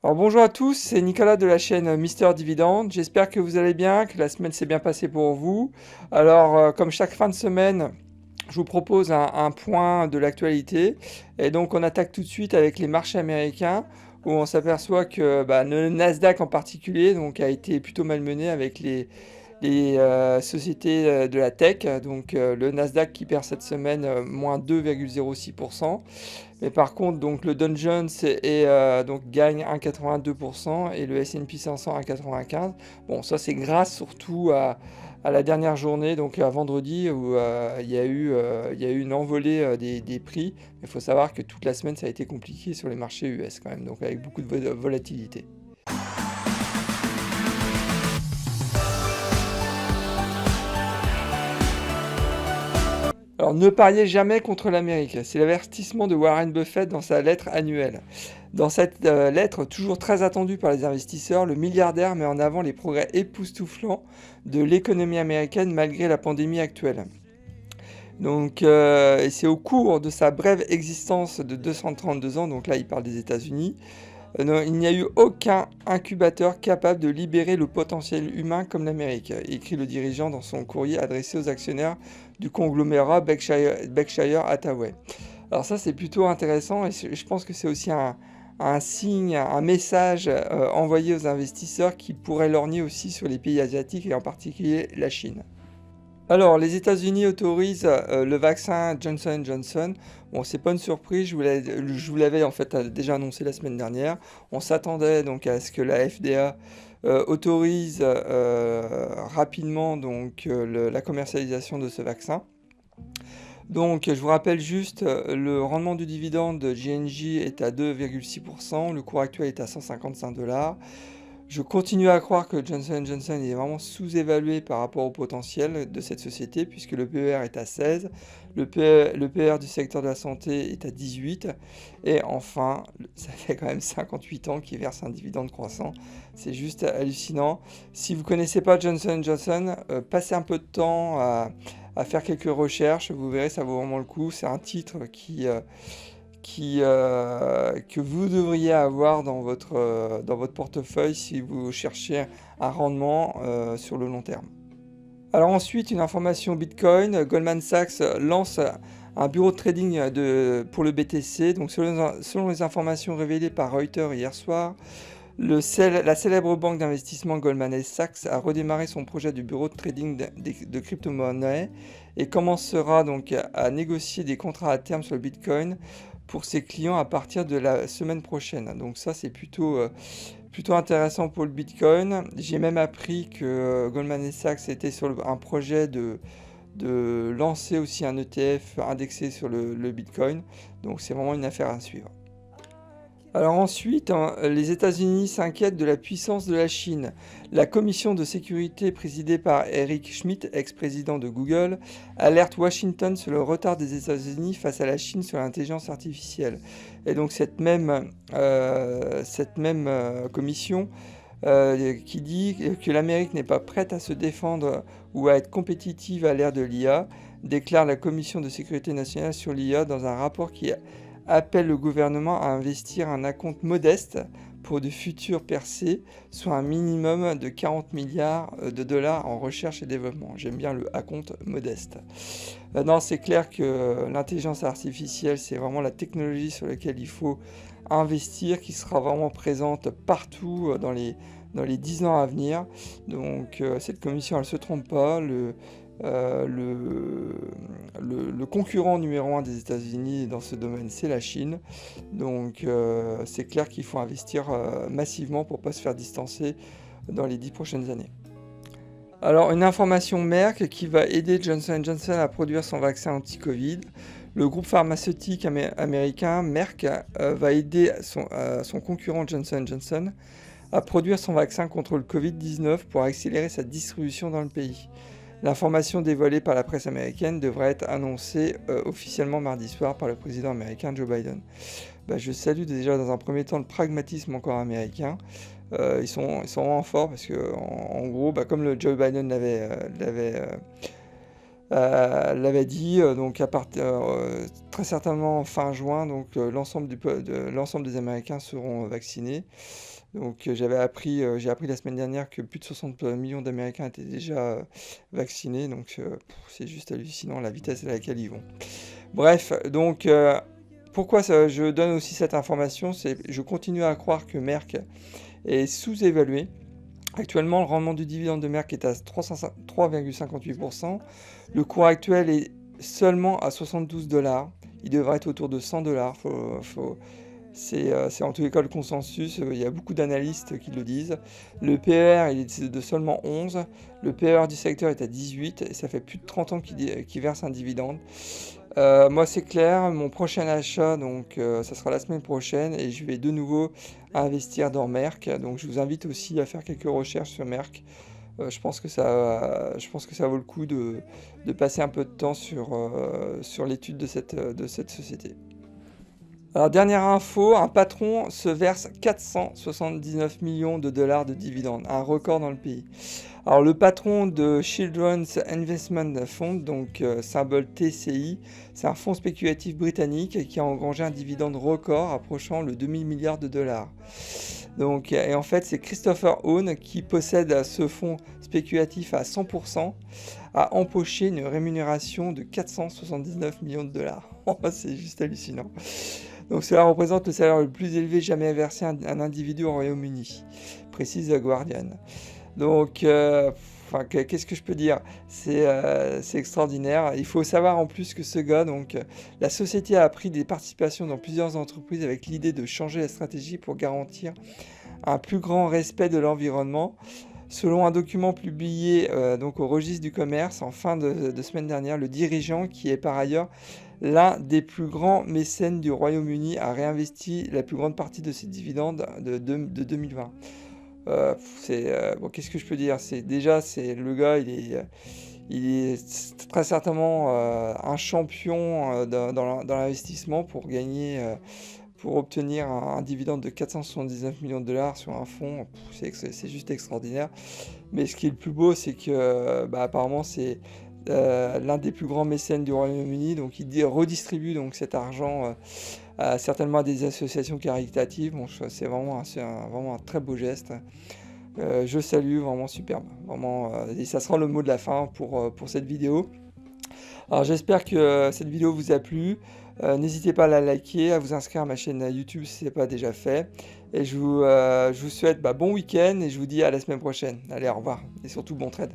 Alors bonjour à tous, c'est Nicolas de la chaîne Mister Dividende. J'espère que vous allez bien, que la semaine s'est bien passée pour vous. Alors comme chaque fin de semaine, je vous propose un point de l'actualité. Et donc on attaque tout de suite avec les marchés américains où on s'aperçoit que le Nasdaq en particulier donc, a été plutôt malmené avec les sociétés de la tech. Donc le Nasdaq qui perd cette semaine moins 2,06%. Mais par contre, donc le Dow Jones donc gagne 1,82% et le S&P 500 1,95. Bon, ça c'est grâce surtout à la dernière journée, donc à vendredi, où il y a eu une envolée des prix. Il faut savoir que toute la semaine ça a été compliqué sur les marchés US quand même, donc avec beaucoup de volatilité. Alors ne pariez jamais contre l'Amérique, c'est l'avertissement de Warren Buffett dans sa lettre annuelle. Dans cette lettre, toujours très attendue par les investisseurs, le milliardaire met en avant les progrès époustouflants de l'économie américaine malgré la pandémie actuelle. Donc, et c'est au cours de sa brève existence de 232 ans, donc là il parle des États-Unis, non, il n'y a eu aucun incubateur capable de libérer le potentiel humain comme l'Amérique, écrit le dirigeant dans son courrier adressé aux actionnaires du conglomérat Berkshire Hathaway. Alors ça c'est plutôt intéressant et je pense que c'est aussi un signe, un message envoyé aux investisseurs qui pourrait lorgner aussi sur les pays asiatiques et en particulier la Chine. Alors, les États-Unis autorisent le vaccin Johnson Johnson. Bon, c'est pas une surprise, je vous l'avais en fait déjà annoncé la semaine dernière. On s'attendait donc à ce que la FDA autorise rapidement donc la commercialisation de ce vaccin. Donc, je vous rappelle juste, le rendement du dividende de J&J est à 2,6%, le cours actuel est à 155 $. Je continue à croire que Johnson Johnson est vraiment sous-évalué par rapport au potentiel de cette société, puisque le PER est à 16, le PER du secteur de la santé est à 18, et enfin, ça fait quand même 58 ans qu'il verse un dividende croissant. C'est juste hallucinant. Si vous ne connaissez pas Johnson Johnson, passez un peu de temps à faire quelques recherches, vous verrez, ça vaut vraiment le coup. C'est un titre que vous devriez avoir dans votre portefeuille si vous cherchez un rendement sur le long terme. Alors ensuite, une information Bitcoin, Goldman Sachs lance un bureau de trading pour le BTC. Donc selon les informations révélées par Reuters hier soir, la célèbre banque d'investissement Goldman Sachs a redémarré son projet du bureau de trading de crypto-monnaies et commencera donc à négocier des contrats à terme sur le Bitcoin pour ses clients à partir de la semaine prochaine. Donc ça c'est plutôt intéressant pour le Bitcoin. J'ai même appris que Goldman Sachs était sur un projet de lancer aussi un ETF indexé sur le Bitcoin. Donc c'est vraiment une affaire à suivre. Alors ensuite, les États-Unis s'inquiètent de la puissance de la Chine. La commission de sécurité présidée par Eric Schmidt, ex-président de Google, alerte Washington sur le retard des États-Unis face à la Chine sur l'intelligence artificielle. Et donc cette même commission qui dit que l'Amérique n'est pas prête à se défendre ou à être compétitive à l'ère de l'IA, déclare la commission de sécurité nationale sur l'IA dans un rapport qui appelle le gouvernement à investir un acompte modeste pour de futures percées, soit un minimum de 40 milliards de dollars en recherche et développement. J'aime bien le acompte modeste. Non, c'est clair que l'intelligence artificielle, c'est vraiment la technologie sur laquelle il faut investir, qui sera vraiment présente partout dans les 10 ans à venir. Donc cette commission, elle ne se trompe pas. Le concurrent numéro un des États-Unis dans ce domaine, c'est la Chine. Donc c'est clair qu'il faut investir massivement pour ne pas se faire distancer dans les 10 prochaines années. Alors une information Merck qui va aider Johnson Johnson à produire son vaccin anti-Covid. Le groupe pharmaceutique américain Merck va aider son concurrent Johnson Johnson à produire son vaccin contre le Covid-19 pour accélérer sa distribution dans le pays. L'information dévoilée par la presse américaine devrait être annoncée officiellement mardi soir par le président américain Joe Biden. Je salue déjà dans un premier temps le pragmatisme encore américain. Ils sont vraiment forts parce que en gros, comme le Joe Biden l'avait dit, donc très certainement fin juin, donc l'ensemble des Américains seront vaccinés. Donc j'ai appris la semaine dernière que plus de 60 millions d'Américains étaient déjà vaccinés, donc c'est juste hallucinant la vitesse à laquelle ils vont. Bref, donc pourquoi je donne aussi cette information, c'est je continue à croire que Merck est sous-évalué. Actuellement, le rendement du dividende de Merck est à 3,58%. Le cours actuel est seulement à 72 $. Il devrait être autour de 100 $. C'est en tous les cas le consensus. Il y a beaucoup d'analystes qui le disent. Le PER il est de seulement 11. Le PER du secteur est à 18 et ça fait plus de 30 ans qu'il verse un dividende. Moi c'est clair, mon prochain achat, donc ça sera la semaine prochaine et je vais de nouveau investir dans Merck. Donc je vous invite aussi à faire quelques recherches sur Merck. Je pense que ça vaut le coup de passer un peu de temps sur l'étude de cette société. Alors dernière info, un patron se verse 479 millions de dollars de dividendes, un record dans le pays. Alors le patron de Children's Investment Fund, donc symbole TCI, c'est un fonds spéculatif britannique qui a engrangé un dividende record approchant le demi-milliard de dollars. Donc, et en fait, c'est Christopher Owen qui possède ce fonds spéculatif à 100%, a empoché une rémunération de 479 millions de dollars. C'est juste hallucinant. Donc cela représente le salaire le plus élevé jamais versé à un individu au Royaume-Uni, précise The Guardian. Donc, qu'est-ce que je peux dire? C'est extraordinaire. Il faut savoir en plus que ce gars, donc, la société a pris des participations dans plusieurs entreprises avec l'idée de changer la stratégie pour garantir un plus grand respect de l'environnement. Selon un document publié donc au registre du commerce en fin de semaine dernière, le dirigeant, qui est par ailleurs l'un des plus grands mécènes du Royaume-Uni, a réinvesti la plus grande partie de ses dividendes de 2020. Bon, qu'est-ce que je peux dire? C'est le gars, il est très certainement un champion dans l'investissement pour obtenir un dividende de 479 millions de dollars sur un fonds. C'est juste extraordinaire. Mais ce qui est le plus beau, c'est que apparemment c'est l'un des plus grands mécènes du Royaume-Uni, donc il redistribue donc cet argent certainement à des associations caritatives. Bon, c'est vraiment un très beau geste. Je salue, vraiment superbe. Vraiment, et ça sera le mot de la fin pour cette vidéo. Alors j'espère que cette vidéo vous a plu. N'hésitez pas à la liker, à vous inscrire à ma chaîne YouTube si ce n'est pas déjà fait. Et je vous souhaite bon week-end et je vous dis à la semaine prochaine. Allez, au revoir et surtout bon trade.